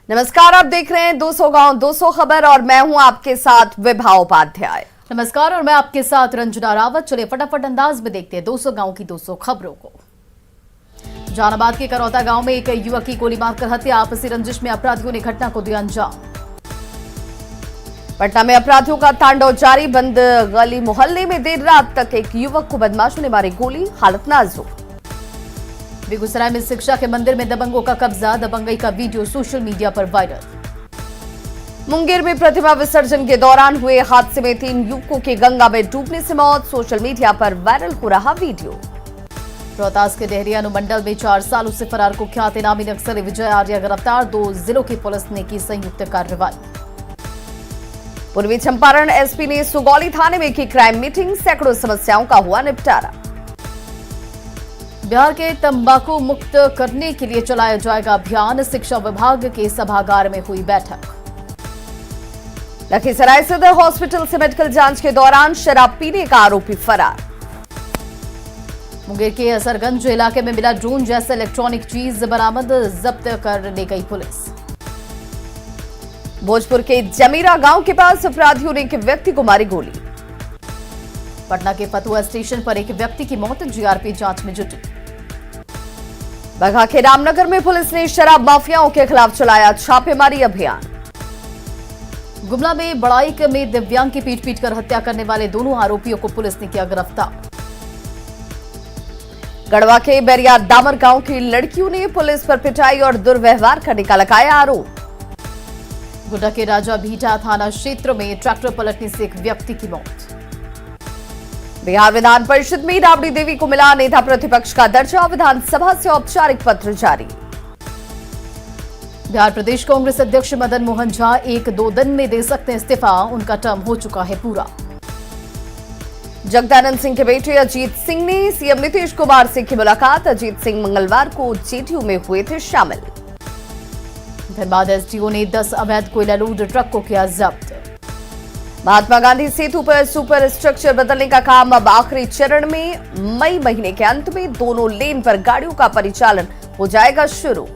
नमस्कार, आप देख रहे हैं 200 गांव 200 खबर और मैं हूं आपके साथ विभा उपाध्याय। नमस्कार और मैं आपके साथ रंजना रावत। चलिए फटाफट अंदाज में देखते हैं 200 गांव की 200 खबरों को। जहानाबाद के करौता गांव में एक युवक की गोली मारकर हत्या, आपसी रंजिश में अपराधियों ने घटना को दिया अंजाम। पटना में अपराधियों का तांडव जारी, बंद गली मोहल्ले में देर रात तक एक युवक को बदमाशों ने मारी गोली, हालत नाजुक। बेगूसराय में शिक्षा के मंदिर में दबंगों का कब्जा, दबंगई का वीडियो सोशल मीडिया पर वायरल। मुंगेर में प्रतिमा विसर्जन के दौरान हुए हादसे में 3 युवकों की गंगा में डूबने से मौत, सोशल मीडिया पर वायरल हो रहा वीडियो। रोहतास के डेहरी अनुमंडल में 4 सालों से फरार कुख्यात इनामी नक्सली विजय आर्य गिरफ्तार, 2 जिलों की पुलिस ने की संयुक्त कार्रवाई। पूर्वी चंपारण एसपी ने सुगौली थाने में की क्राइम मीटिंग, सैकड़ों समस्याओं का हुआ निपटारा। बिहार के तंबाकू मुक्त करने के लिए चलाया जाएगा अभियान, शिक्षा विभाग के सभागार में हुई बैठक। लखीसराय सदर हॉस्पिटल से मेडिकल जांच के दौरान शराब पीने का आरोपी फरार। मुंगेर के असरगंज इलाके में मिला ड्रोन जैसे इलेक्ट्रॉनिक चीज बरामद, जब्त कर ले गई पुलिस। भोजपुर के जमीरा गांव के पास अपराधियों ने एक व्यक्ति को मारी गोली। पटना के फतुहा स्टेशन पर एक व्यक्ति की मौत, जीआरपी जांच में जुटी। बगहा के रामनगर में पुलिस ने शराब माफियाओं के खिलाफ चलाया छापेमारी अभियान। गुमला में बड़ाइक में दिव्यांग की पीट कर हत्या करने वाले दोनों आरोपियों को पुलिस ने किया गिरफ्तार। गढ़वा के बैरिया दामर गांव की लड़कियों ने पुलिस पर पिटाई और दुर्व्यवहार करने का लगाया आरोप। गोड्डा के राजा भीटा थाना क्षेत्र में ट्रैक्टर पलटने से एक व्यक्ति की मौत। बिहार विधान परिषद में राबड़ी देवी को मिला नेता प्रतिपक्ष का दर्जा, विधानसभा से औपचारिक पत्र जारी। बिहार प्रदेश कांग्रेस अध्यक्ष मदन मोहन झा 1-2 दिन में दे सकते हैं इस्तीफा, उनका टर्म हो चुका है पूरा। जगदानंद सिंह के बेटे अजीत सिंह ने सीएम नीतीश कुमार से की मुलाकात, अजीत सिंह मंगलवार को जेडीयू में हुए थे शामिल। धनबाद एसडीओ ने 10 अवैध कोयला लोड ट्रक को किया जब्त। महात्मा गांधी सेतु पर सुपर स्ट्रक्चर बदलने का काम अब आखिरी चरण में, मई महीने के अंत में दोनों लेन पर गाड़ियों का परिचालन हो जाएगा शुरू।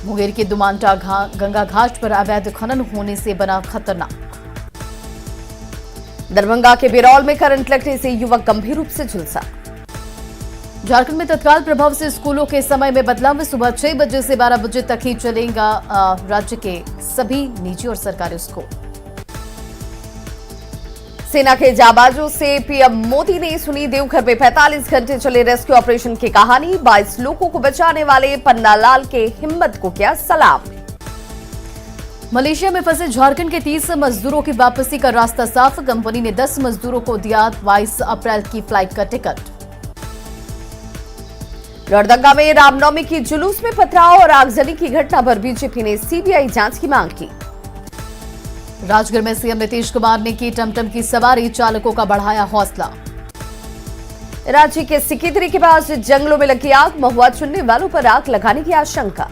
मुंगेर के दुमांटा गंगा घाट पर अवैध खनन होने से बना खतरनाक। दरभंगा के बिरौल में करंट लगने से युवक गंभीर रूप से झुलसा। झारखंड में तत्काल प्रभाव से स्कूलों के समय में बदलाव, सुबह 6 बजे से 12 बजे तक ही चलेगा राज्य के सभी निजी और सरकारी स्कूल। सेना के जाबाजों से पीएम मोदी ने सुनी देवघर में 45 घंटे चले रेस्क्यू ऑपरेशन की कहानी, 22 लोगों को बचाने वाले पन्नालाल के हिम्मत को किया सलाम। मलेशिया में फंसे झारखंड के 30 मजदूरों की वापसी का रास्ता साफ, कंपनी ने 10 मजदूरों को दिया 22 अप्रैल की फ्लाइट का टिकट। लोहरदगा में रामनवमी की जुलूस में पथराव और आगजनी की घटना पर बीजेपी ने सीबीआई जांच की मांग की। राजगढ़ में सीएम नीतीश कुमार ने की टमटम की सवारी, चालकों का बढ़ाया हौसला। रांची के सिकिदरी के पास जंगलों में लगी आग, महुआ चुनने वालों पर आग लगाने की आशंका।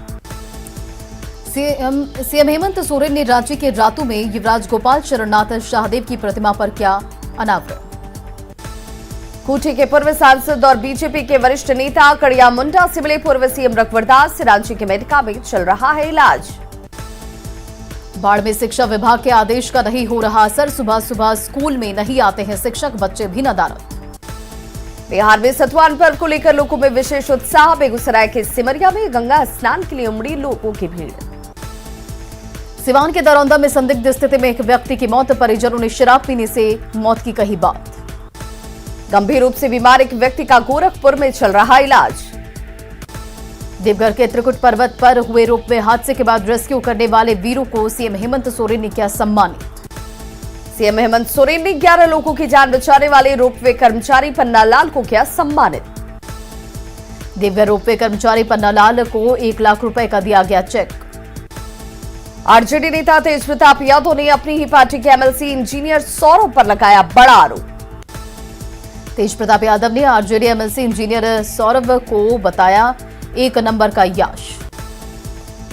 सीएम हेमंत सोरेन ने रांची के रातू में युवराज गोपाल शरणनाथ शाहदेव की प्रतिमा पर किया अनावरण। खूंटी के पूर्व सांसद और बीजेपी के वरिष्ठ नेता कड़िया मुंडा से मिले पूर्व सीएम रघुवर दास, रांची के मेडिका में चल रहा है इलाज। बाढ़ में शिक्षा विभाग के आदेश का नहीं हो रहा असर, सुबह सुबह स्कूल में नहीं आते हैं शिक्षक, बच्चे भी नदारद। बिहार में सतुआन पर्व को लेकर लोगों में विशेष उत्साह, बेगूसराय के सिमरिया में गंगा स्नान के लिए उमड़ी लोगों की भीड़। सिवान के दरौंदा में संदिग्ध स्थिति में एक व्यक्ति की मौत, परिजनों ने शराब पीने से मौत की कही बात। गंभीर रूप से बीमार एक व्यक्ति का गोरखपुर में चल रहा इलाज। देवघर के त्रिकुट पर्वत पर हुए रोपवे हादसे के बाद रेस्क्यू करने वाले वीरों को सीएम हेमंत सोरेन ने किया सम्मानित। सीएम हेमंत सोरेन ने 11 लोगों की जान बचाने वाले रोपवे कर्मचारी पन्नालाल को किया सम्मानित। देवघर रोपवे कर्मचारी पन्नालाल को 1 लाख रुपए का दिया गया चेक। आरजेडी नेता तेज प्रताप यादव ने अपनी ही पार्टी के एमएलसी इंजीनियर सौरभ पर लगाया बड़ा आरोप। तेज प्रताप यादव ने आरजेडी एमएलसी इंजीनियर सौरभ को बताया 1 नंबर का यश।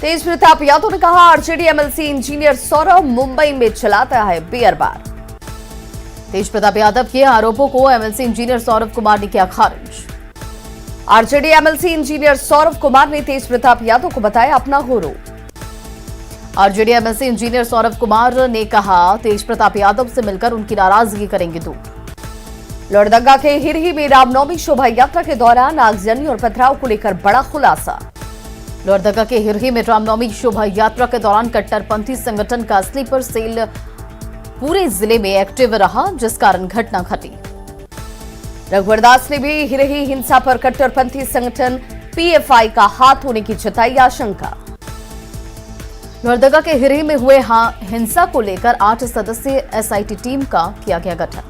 तेज प्रताप यादव ने कहा, RJD MLC engineer Saurabh Mumbai में चलाता है बियर बार। तेज प्रताप यादव के आरोपों को एमएलसी इंजीनियर सौरभ कुमार ने किया खारिज। RJD MLC engineer Saurabh Kumar ने तेज प्रताप यादव को बताया अपना गुरु। RJD MLC engineer Saurabh Kumar ने कहा, तेज प्रताप यादव से मिलकर उनकी नाराजगी करेंगे दूर। लोहरदगा के हिरही में रामनवमी शोभा यात्रा के दौरान आगजनी और पथराव को लेकर बड़ा खुलासा। लोहरदगा के हिरही में रामनवमी शोभा यात्रा के दौरान कट्टरपंथी संगठन का स्लीपर सेल पूरे जिले में एक्टिव रहा, जिस कारण घटना घटी। रघुवर दास ने भी हिरही हिंसा पर कट्टरपंथी संगठन पीएफआई का हाथ होने की जताई आशंका। लोहरदगा के हिरही में हुए हिंसा को लेकर 8 सदस्यीय एसआईटी टीम का किया गया गठन।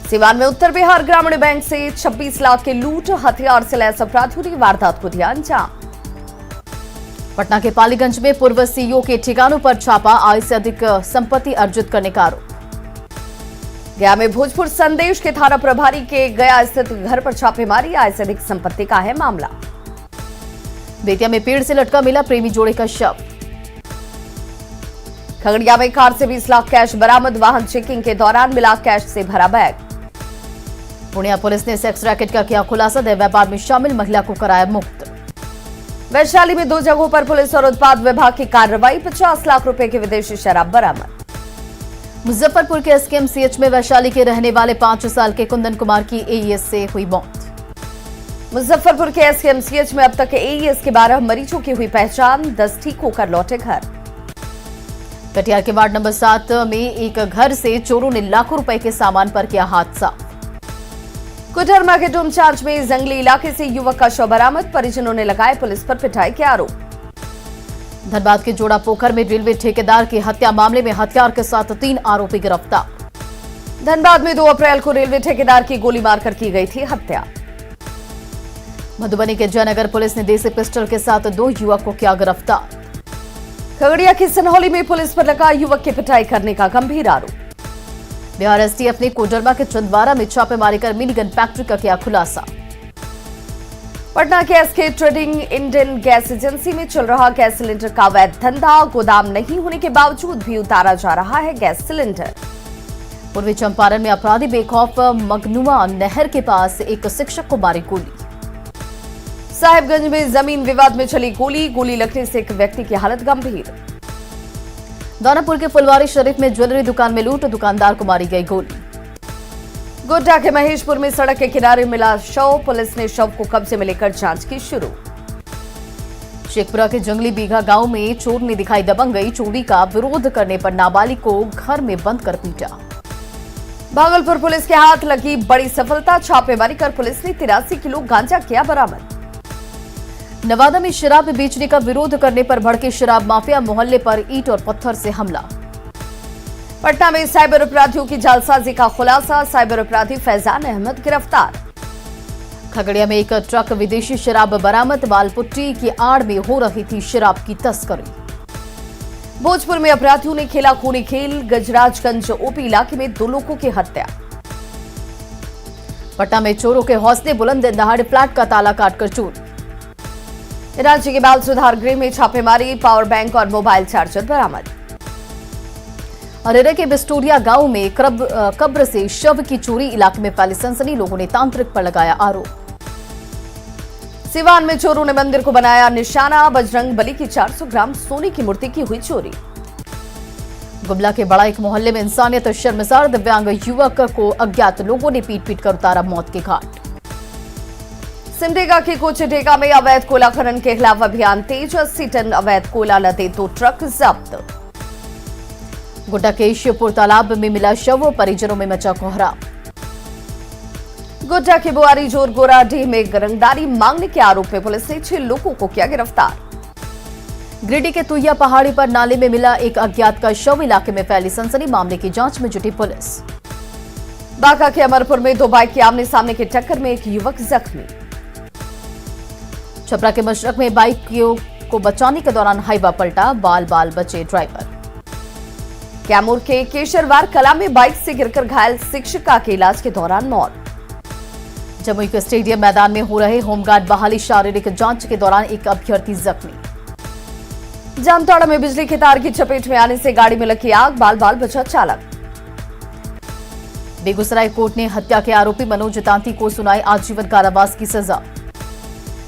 सिवान में उत्तर बिहार ग्रामीण बैंक से 26 लाख के लूट, हथियार से लैस अपराधियों ने वारदात को दिया अंजाम। पटना के पालीगंज में पूर्व सीईओ के ठिकानों पर छापा, आय से अधिक संपत्ति अर्जित करने का आरोप। गया में भोजपुर संदेश के थाना प्रभारी के गया स्थित घर पर छापेमारी, आय से अधिक संपत्ति का है मामला। बेतिया में पेड़ से लटका मिला प्रेमी जोड़े का शव। खगड़िया में कार से 20 लाख कैश बरामद, वाहन चेकिंग के दौरान मिला कैश से भरा बैग। पुणे पुलिस ने सेक्स रैकेट का किया खुलासा, देह व्यापार में शामिल महिला को कराया मुक्त। वैशाली में 2 जगहों पर पुलिस और उत्पाद विभाग की कार्रवाई, 50 लाख रुपए की विदेशी शराब बरामद। मुजफ्फरपुर के एसकेएमसीएच में वैशाली के रहने वाले 5 साल के कुंदन कुमार की एईएस से हुई मौत। मुजफ्फरपुर के एसकेएमसीएच में अब तक एईएस के 12 मरीजों की हुई पहचान, 10 ठीक होकर लौटे घर। कटिहार के वार्ड नंबर 7 में एक घर से चोरों ने लाखों रुपए के सामान पर किया हादसा। कोडरमा के डोमचांच में जंगली इलाके से युवक का शव बरामद, परिजनों ने लगाए पुलिस पर पिटाई के आरोप। धनबाद के जोड़ा पोखर में रेलवे ठेकेदार की हत्या मामले में हथियार के साथ 3 आरोपी गिरफ्तार। धनबाद में 2 अप्रैल को रेलवे ठेकेदार की गोली मारकर की गई थी हत्या। मधुबनी के जयनगर पुलिस ने देसी पिस्टल के साथ 2 युवक को किया गिरफ्तार। खगड़िया की सनहौली में पुलिस पर लगा युवक की पिटाई करने का गंभीर आरोप। बिहार एसटीएफ ने कोडरमा के चंदवारा में छापेमारी कर मिनी गन फैक्ट्री का किया खुलासा। पटना के SK trading Indian gas agency में चल रहा गैस सिलेंडर का अवैध धंधा, गोदाम नहीं होने के बावजूद भी उतारा जा रहा है गैस सिलेंडर। पूर्वी चंपारण में अपराधी बेखौफ मगनुआ नहर के पास एक शिक्षक को मारी गोली। साहिबगंज में जमीन विवाद में चली गोली लगने से एक व्यक्ति की हालत गंभीर। दानापुर के फुलवारी शरीफ में ज्वेलरी दुकान में लूट, दुकानदार को मारी गई गोली। गोड्डा के महेशपुर में सड़क के किनारे मिला शव, पुलिस ने शव को कब्जे में लेकर जांच की शुरू। शेखपुरा के जंगली बीघा गांव में चोर ने दिखाई दबंगई, चोरी का विरोध करने पर नाबालिग को घर में बंद कर पीटा। भागलपुर पुलिस के हाथ लगी बड़ी सफलता, छापेमारी कर पुलिस ने 83 किलो गांजा किया बरामद। नवादा में शराब बेचने का विरोध करने पर भड़के शराब माफिया, मोहल्ले पर ईंट और पत्थर से हमला। पटना में साइबर अपराधियों की जालसाजी का खुलासा, साइबर अपराधी फैजान अहमद गिरफ्तार। खगड़िया में एक ट्रक विदेशी शराब बरामद, मालपुट्टी की आड़ में हो रही थी शराब की तस्करी। भोजपुर में अपराधियों ने खेला खूनी खेल, गजराजगंज ओपी इलाके में 2 लोगों की हत्या। पटना में चोरों के हौसले बुलंद, दहाड़े फ्लैट का ताला काटकर चोर। रांची के बाल सुधार गृह में छापेमारी, पावर बैंक और मोबाइल चार्जर बरामद। अरेरे के बिस्टोरिया गांव में कब्र से शव की चोरी, इलाके में फैली सनसनी, लोगों ने तांत्रिक पर लगाया आरोप। सिवान में चोरों ने मंदिर को बनाया निशाना, बजरंग बली की 400 ग्राम सोने की मूर्ति की हुई चोरी। गुमला के बड़ा एक मोहल्ले में इंसानियत शर्मसार, दिव्यांग युवक को अज्ञात लोगों ने पीट कर उतारा मौत के घाट। सिमडेगा के कोचेटेगा में अवैध कोयला खनन के खिलाफ अभियान तेज, 80 टन अवैध कोयला लदे 2 ट्रक जब्त। गोड्डा के शिवपुर तालाब में मिला शव, परिजनों में मचा कोहराम। गोड्डा के बुआरी जोर गोराडीह में रंगदारी मांगने के आरोप में पुलिस ने 6 लोगों को किया गिरफ्तार। गिरिडीह के तुहिया पहाड़ी पर नाले में मिला एक अज्ञात का शव, इलाके में फैली सनसनी, मामले की जांच में जुटी पुलिस। बांका के अमरपुर में 2 बाइक की आमने सामने की टक्कर में एक युवक जख्मी। छपरा के मशरक में बाइक को बचाने के दौरान हाईवा पलटा, बाल बाल बचे ड्राइवर। कैमूर के केशरवार कला में बाइक से गिरकर घायल शिक्षिका के इलाज के दौरान मौत। जमुई के स्टेडियम मैदान में हो रहे होमगार्ड बहाली शारीरिक जांच के दौरान एक अभ्यर्थी जख्मी। जामताड़ा में बिजली के तार की चपेट में आने से गाड़ी में लगी आग, बाल बाल बचा चालक। बेगूसराय कोर्ट ने हत्या के आरोपी मनोज तांती को सुनाई आजीवन कारावास की सजा।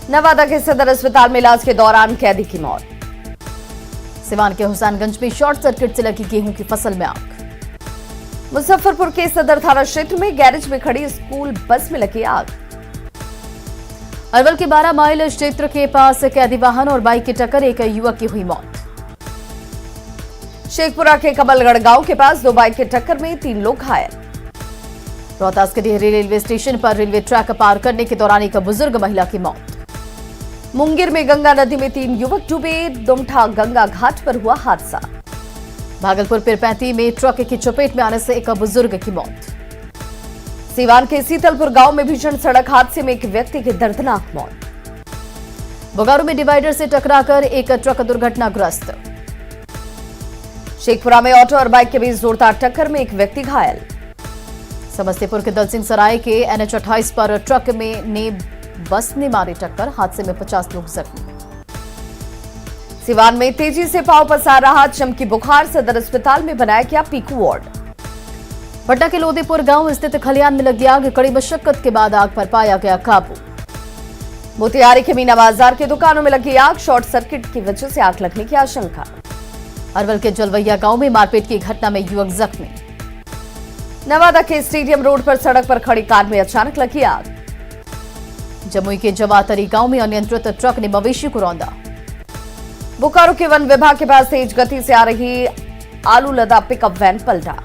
नवादा के सदर अस्पताल में इलाज के दौरान कैदी की मौत। सिवान के हुसैनगंज में शॉर्ट सर्किट से लगी गेहूं की फसल में आग। मुजफ्फरपुर के सदर थाना क्षेत्र में गैरेज में खड़ी स्कूल बस में लगी आग। अरवल के 12 माइल क्षेत्र के पास कैदी वाहन और बाइक की टक्कर, एक युवक की हुई मौत। शेखपुरा के कमलगढ़ गांव के पास 2 बाइक की टक्कर में 3 लोग घायल। रोहतास के डिहरी रेलवे स्टेशन पर रेलवे ट्रैक पार करने के दौरान एक बुजुर्ग महिला की मौत। मुंगेर में गंगा नदी में 3 युवक डूबे, दुमठा गंगा घाट पर हुआ हादसा। भागलपुर पिरपैंती में ट्रक की चपेट में आने से एक बुजुर्ग की मौत। सीवान के सीतलपुर गांव में भीषण सड़क हादसे में एक व्यक्ति की दर्दनाक मौत। बोकारो में डिवाइडर से टकराकर एक ट्रक दुर्घटनाग्रस्त। शेखपुरा में ऑटो और बाइक के बीच जोरदार टक्कर में एक व्यक्ति घायल। समस्तीपुर के दलसिंह सराय के NH 28 पर ट्रक में बस ने मारी टक्कर, हादसे में 50 लोग जख्मी। सिवान में तेजी से पांव पसार रहा चमकी बुखार, सदर अस्पताल में बनाया गया पीकू वार्ड। पटना के लोदीपुर गांव स्थित खलियान में लगी आग, कड़ी मशक्कत के बाद आग पर पाया गया काबू। मोतिहारी के मीना बाजार की दुकानों में लगी आग, शॉर्ट सर्किट की वजह से आग लगने की आशंका। अरवल के जलवैया गांव में मारपीट की घटना में युवक जख्मी। नवादा के स्टेडियम रोड पर सड़क पर खड़ी कार में अचानक लगी आग। जमुई के जवातरी गांव में अनियंत्रित ट्रक ने मवेशी को रौंदा। बोकारो के वन विभाग के पास तेज गति से आ रही आलू लदा पिकअप वैन पलटा।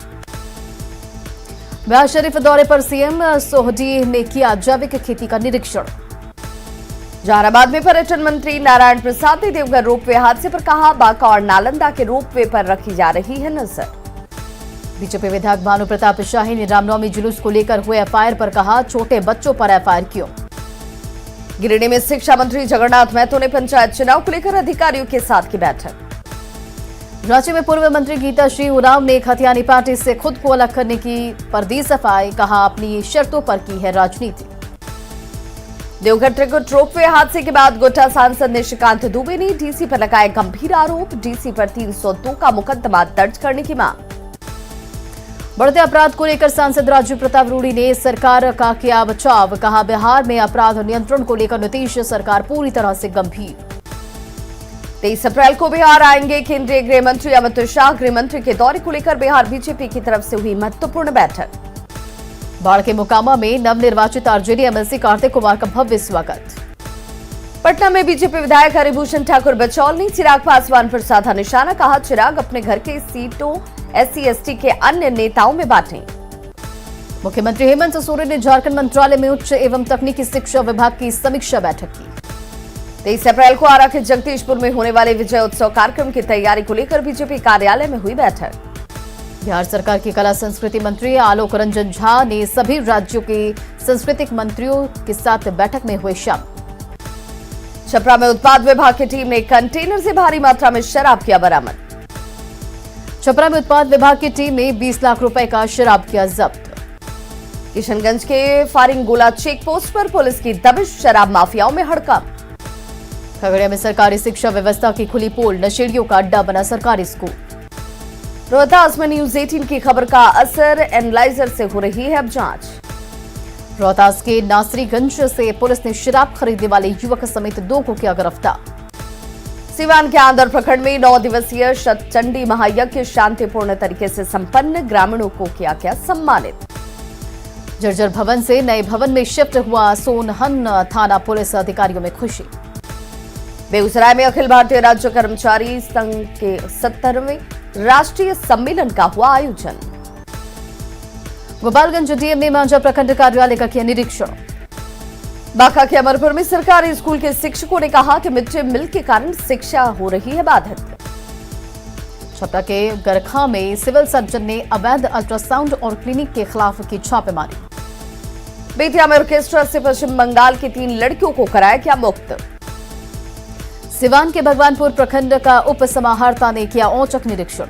बिहार शरीफ दौरे पर सीएम सोहडी ने किया जैविक खेती का निरीक्षण। जहानाबाद में पर्यटन मंत्री नारायण प्रसाद ने देवघर रोपवे हादसे पर कहा, बांका और नालंदा के रोपवे पर रखी जा रही है नजर। बीजेपी विधायक भानु प्रताप शाही ने रामनवमी जुलूस को लेकर हुए एफआईआर पर कहा, छोटे बच्चों पर एफआईआर क्यों। गिरिडीह में शिक्षा मंत्री जगन्नाथ महतो ने पंचायत चुनाव को लेकर अधिकारियों के साथ की बैठक। रांची में पूर्व मंत्री गीता श्री उरांव ने खतियानी पार्टी से खुद को अलग करने की पर दी सफाई, कहा अपनी शर्तों पर की है राजनीति। देवघर त्रिकुट रोपवे हादसे के बाद गोटा सांसद निशिकांत दुबे ने डीसी पर लगाए गंभीर आरोप, डीसी पर 302 का मुकदमा दर्ज करने की मांग। बढ़ते अपराध को लेकर सांसद राजू प्रताप रूडी ने सरकार का किया बचाव, कहा बिहार में अपराध नियंत्रण को लेकर नीतीश सरकार पूरी तरह से गंभीर। 23 अप्रैल को बिहार आएंगे केंद्रीय गृह मंत्री अमित शाह, गृह मंत्री के दौरे को लेकर बिहार बीजेपी की तरफ से हुई महत्वपूर्ण बैठक। बाढ़ के मोकामा में नवनिर्वाचित आरजेडी एमएलसी कार्तिक कुमार का भव्य स्वागत। पटना में बीजेपी विधायक हरिभूषण ठाकुर बचौल ने चिराग पासवान पर साधा निशाना, कहा चिराग अपने घर के सीटों SC/ST के अन्य नेताओं में बांटें। मुख्यमंत्री हेमंत सोरेन ने झारखंड मंत्रालय में उच्च एवं तकनीकी शिक्षा विभाग की समीक्षा बैठक की। 23 अप्रैल को आरा के जगदीशपुर में होने वाले विजय उत्सव कार्यक्रम की तैयारी को लेकर बीजेपी कार्यालय में हुई बैठक। बिहार सरकार की कला संस्कृति मंत्री आलोक रंजन झा ने सभी राज्यों के सांस्कृतिक मंत्रियों के साथ बैठक में हुए शामिल। छपरा में उत्पाद विभाग की टीम ने कंटेनर से भारी मात्रा में शराब किया बरामद। छपरा में उत्पाद विभाग की टीम ने 20 लाख रुपए का शराब किया जब्त। किशनगंज के फारिंगोला चेक पोस्ट पर पुलिस की दबिश, शराब माफियाओं में हड़कंप। खगड़िया में सरकारी शिक्षा व्यवस्था की खुली पोल, नशेड़ियों का अड्डा बना सरकारी स्कूल। रोहतास में न्यूज 18 की खबर का असर, एनालाइजर से हो रही है अब जांच। रोहतास के नासरीगंज से पुलिस ने शराब खरीदने वाले युवक समेत 2 को किया गिरफ्तार। सिवान के आंदर प्रखंड में 9 दिवसीय शतचंडी महायज्ञ शांतिपूर्ण तरीके से संपन्न, ग्रामीणों को किया गया सम्मानित। जर्जर भवन से नए भवन में शिफ्ट हुआ सोनहन थाना पुलिस अधिकारियों में खुशी। बेगूसराय में अखिल भारतीय राज्य कर्मचारी संघ के 70वें राष्ट्रीय सम्मेलन का हुआ आयोजन। गोपालगंज डीएम ने मांझा प्रखंड कार्यालय का किया निरीक्षण। बांका के अमरपुर में सरकारी स्कूल के शिक्षकों ने कहा कि मिड डे मील के कारण शिक्षा हो रही है बाधित। छपरा के गरखा में सिविल सर्जन ने अवैध अल्ट्रासाउंड और क्लिनिक के खिलाफ की छापेमारी। बेतिया में ऑर्केस्ट्रा से पश्चिम बंगाल की 3 लड़कियों को कराया गया मुक्त। सिवान के भगवानपुर प्रखंड का उप समाहर्ता ने किया औचक निरीक्षण।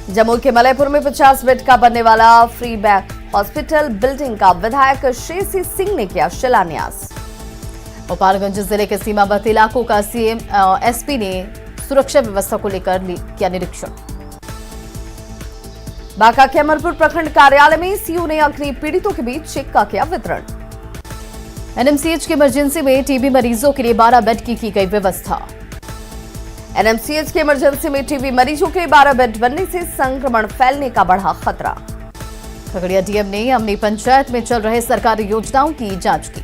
जमुई के मलयपुर में 50 बेड का बनने वाला फ्री बैक हॉस्पिटल बिल्डिंग का विधायक श्रेयसी सिंह ने किया शिलान्यास। गोपालगंज जिले के सीमावर्ती इलाकों का सीएम एसपी ने सुरक्षा व्यवस्था को लेकर किया निरीक्षण। बांका के अमरपुर प्रखंड कार्यालय में सीओ ने अग्नि पीड़ितों के बीच चेक का किया वितरण। एनएमसीएच की इमरजेंसी में टीबी मरीजों के लिए 12 बेड की गई व्यवस्था। एनएमसीएच के इमरजेंसी में टीबी मरीजों के 12 बेड बनने से संक्रमण फैलने का बढ़ा खतरा। खगड़िया डीएम ने अपनी पंचायत में चल रहे सरकारी योजनाओं की जांच की।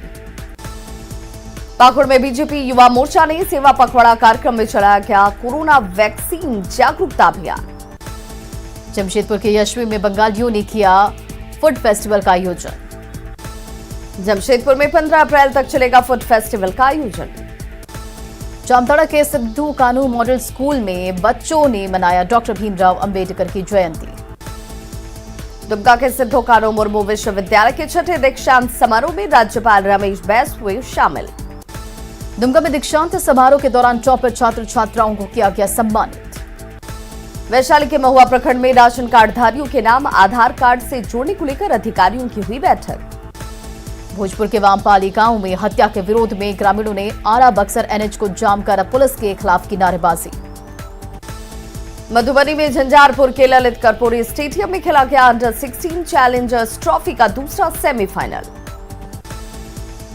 पाकुड़ में बीजेपी युवा मोर्चा ने सेवा पखवाड़ा कार्यक्रम में चलाया गया कोरोना वैक्सीन जागरूकता अभियान। जमशेदपुर के यशवी में बंगालियों ने किया फूड फेस्टिवल का आयोजन। जमशेदपुर में 15 अप्रैल तक चलेगा फूड फेस्टिवल का आयोजन। जामताड़ा के सिद्धू कानू मॉडल स्कूल में बच्चों ने मनाया डॉक्टर भीमराव अंबेडकर की जयंती। दुमका के सिद्धू कानू मुर्मू विश्वविद्यालय के छठे दीक्षांत समारोह में राज्यपाल रमेश बैस हुए शामिल। दुमका में दीक्षांत समारोह के दौरान टॉपर छात्र छात्राओं को किया गया सम्मानित। वैशाली के महुआ प्रखंड में राशन कार्डधारियों के नाम आधार कार्ड से जोड़ने को लेकर अधिकारियों की हुई बैठक। भोजपुर के वामपाली गांव में हत्या के विरोध में ग्रामीणों ने आरा बक्सर एनएच को जाम कर पुलिस के खिलाफ की नारेबाजी। मधुबनी में झंझारपुर के ललित कर्पूरी स्टेडियम में खेला गया अंडर 16 चैलेंजर्स ट्रॉफी का दूसरा सेमीफाइनल।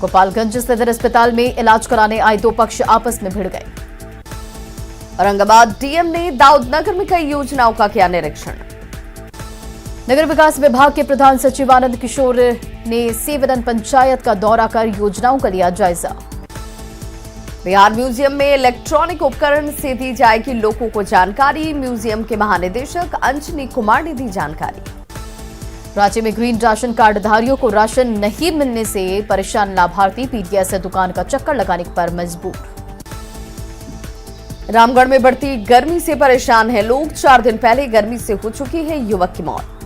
गोपालगंज सदर अस्पताल में इलाज कराने आए दो पक्ष आपस में भिड़ गए। औरंगाबाद डीएम ने दाऊदनगर में कई योजनाओं का किया निरीक्षण। नगर विकास विभाग के प्रधान सचिव आनंद किशोर ने सेवरन पंचायत का दौरा कर योजनाओं का लिया जायजा। बिहार म्यूजियम में इलेक्ट्रॉनिक उपकरण से दी जाएगी लोगों को जानकारी। म्यूजियम के महानिदेशक अंजनी कुमार ने दी जानकारी। राज्य में ग्रीन राशन कार्डधारियों को राशन नहीं मिलने से परेशान लाभार्थी पीडीएस दुकान का चक्कर लगाने पर मजबूर। रामगढ़ में बढ़ती गर्मी से परेशान है लोग। 4 दिन पहले गर्मी से हो चुकी है युवक की मौत।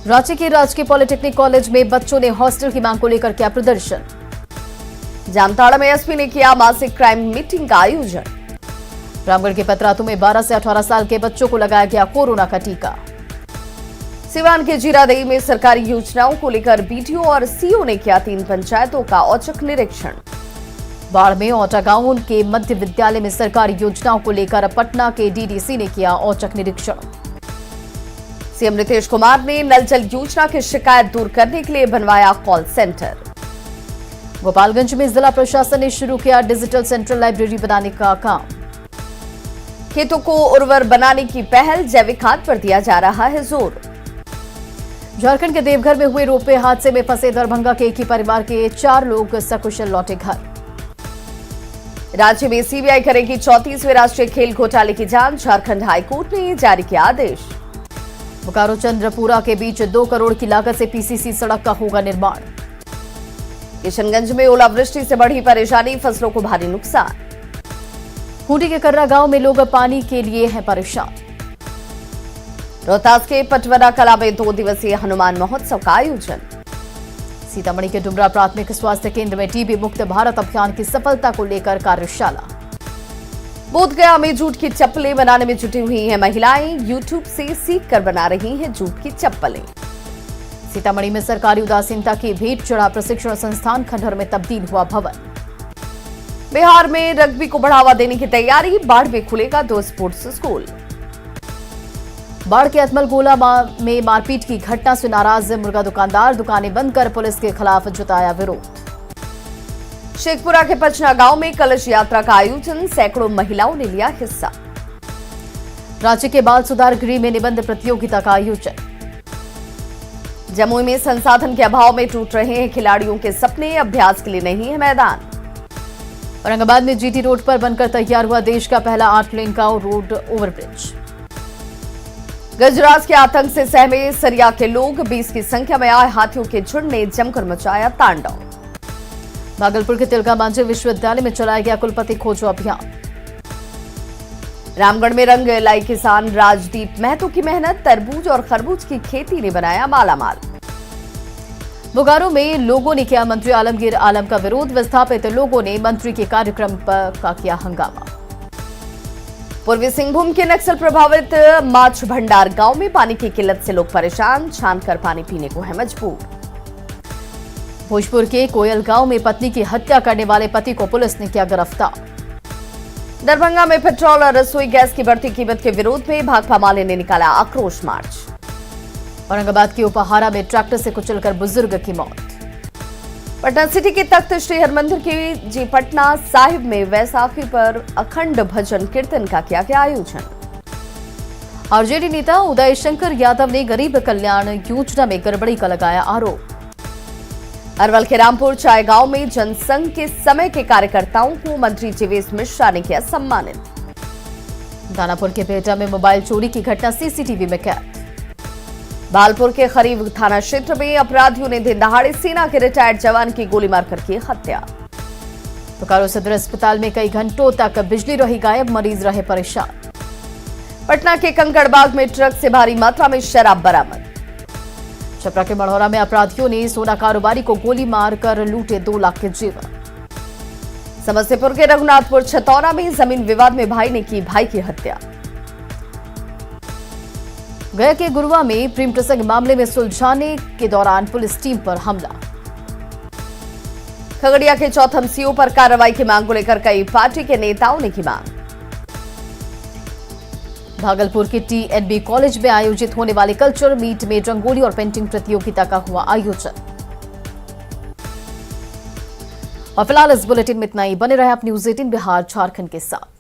रांची के राजकीय पॉलिटेक्निक कॉलेज में बच्चों ने हॉस्टल की मांग को लेकर किया प्रदर्शन। जामताड़ा में एसपी ने किया मासिक क्राइम मीटिंग का आयोजन। रामगढ़ के पतरातू में 12 से 18 साल के बच्चों को लगाया गया कोरोना का टीका। सिवान के जीरादेई में सरकारी योजनाओं को लेकर बीडीओ और सीओ ने किया 3 पंचायतों का औचक निरीक्षण। बाढ़ में औटा गांव के मध्य विद्यालय में सरकारी योजनाओं को लेकर पटना के डीडीसी ने किया औचक निरीक्षण। सीएम नीतीश कुमार ने नल जल योजना की शिकायत दूर करने के लिए बनवाया कॉल सेंटर। गोपालगंज में जिला प्रशासन ने शुरू किया डिजिटल सेंट्रल लाइब्रेरी बनाने का काम। खेतों को उर्वर बनाने की पहल, जैविक खाद पर दिया जा रहा है जोर। झारखंड के देवघर में हुए रोपवे हादसे में फंसे दरभंगा के एक ही परिवार के 4 लोग सकुशल लौटे घर। राज्य में सीबीआई करेगी 34वें राष्ट्रीय खेल घोटाले की जांच। झारखंड हाईकोर्ट ने जारी किया आदेश। बोकारो चंद्रपुरा के बीच 2 करोड़ की लागत से पीसीसी सड़क का होगा निर्माण। किशनगंज में ओलावृष्टि से बढ़ी परेशानी, फसलों को भारी नुकसान। खूंटी के कर्रा गांव में लोग पानी के लिए हैं परेशान। रोहतास के पटवरा कला में 2 दिवसीय हनुमान महोत्सव का आयोजन। सीतामढ़ी के डुमरा प्राथमिक स्वास्थ्य केंद्र में टीबी मुक्त भारत अभियान की सफलता को लेकर कार्यशाला। बोधगया में जूट की चप्पलें बनाने में जुटी हुई हैं महिलाएं। यूट्यूब से सीख कर बना रही हैं जूट की चप्पलें। सीतामढ़ी में सरकारी उदासीनता की भेंट चढ़ा प्रशिक्षण संस्थान, खंडहर में तब्दील हुआ भवन। बिहार में रग्बी को बढ़ावा देने की तैयारी, बाढ़ में खुलेगा 2 स्पोर्ट्स स्कूल। बाढ़ के अतमलगोला में मारपीट की घटना से नाराज मुर्गा दुकानदार, दुकानें बंद कर पुलिस के खिलाफ जताया विरोध। शेखपुरा के पचना गांव में कलश यात्रा का आयोजन, सैकड़ों महिलाओं ने लिया हिस्सा। राज्य के बाल सुधार गृह में निबंध प्रतियोगिता का आयोजन। जमुई में संसाधन के अभाव में टूट रहे हैं खिलाड़ियों के सपने, अभ्यास के लिए नहीं है मैदान। औरंगाबाद में जीटी रोड पर बनकर तैयार हुआ देश का पहला 8 लेन का रोड ओवरब्रिज। गजराज के आतंक से सहमे सरिया के लोग, 20 की संख्या में आए हाथियों के झुंड ने जमकर मचाया तांडव। भागलपुर के तिलका मांझी विश्वविद्यालय में चलाया गया कुलपति खोजो अभियान। रामगढ़ में रंग लाई किसान राजदीप महतो की मेहनत, तरबूज और खरबूज की खेती ने बनाया मालामाल। बोकारो में लोगों ने किया मंत्री आलमगीर आलम का विरोध, विस्थापित लोगों ने मंत्री के कार्यक्रम का किया हंगामा। पूर्वी सिंहभूम के नक्सल प्रभावित माछ भंडार गांव में पानी की किल्लत से लोग परेशान, छानकर पानी पीने को है मजबूर। भोजपुर के कोयल गांव में पत्नी की हत्या करने वाले पति को पुलिस ने किया गिरफ्तार। दरभंगा में पेट्रोल और रसोई गैस की बढ़ती कीमत के विरोध में भाकपा माले ने निकाला आक्रोश मार्च। औरंगाबाद के उपहारा में ट्रैक्टर से कुचलकर बुजुर्ग की मौत। पटना सिटी के तख्त श्री हरमंदिर के जी पटना साहिब में वैसाखी पर अखंड भजन कीर्तन का किया गया आयोजन। आरजेडी नेता उदय शंकर यादव ने गरीब कल्याण योजना में गड़बड़ी का लगाया आरोप। अरवल के रामपुर चाय गांव में जनसंघ के समय के कार्यकर्ताओं को मंत्री जीवेश मिश्रा ने किया सम्मानित। दानापुर के बेहटा में मोबाइल चोरी की घटना सीसीटीवी में कैद। भालपुर के खरीब थाना क्षेत्र में अपराधियों ने दिन दहाड़े सेना के रिटायर्ड जवान की गोली मारकर की हत्या। बोकारो सदर अस्पताल में कई घंटों तक बिजली रही गायब, मरीज रहे परेशान। पटना के कंकड़बाग में ट्रक से भारी मात्रा में शराब बरामद। छपरा के मढ़ौरा में अपराधियों ने सोना कारोबारी को गोली मारकर लूटे 2 लाख के जेवर। समस्तीपुर के रघुनाथपुर छतौरा में जमीन विवाद में भाई ने की भाई की हत्या। गया के गुरुआ में प्रेम प्रसंग मामले में सुलझाने के दौरान पुलिस टीम पर हमला। खगड़िया के चौथम सीओ पर कार्रवाई की मांग को लेकर कई पार्टी के नेताओं ने की मांग। भागलपुर के टीएनबी कॉलेज में आयोजित होने वाले कल्चर मीट में रंगोली और पेंटिंग प्रतियोगिता का हुआ आयोजन। और फिलहाल इस बुलेटिन में इतना ही। बने रहे आप न्यूज़ 18 बिहार झारखंड के साथ।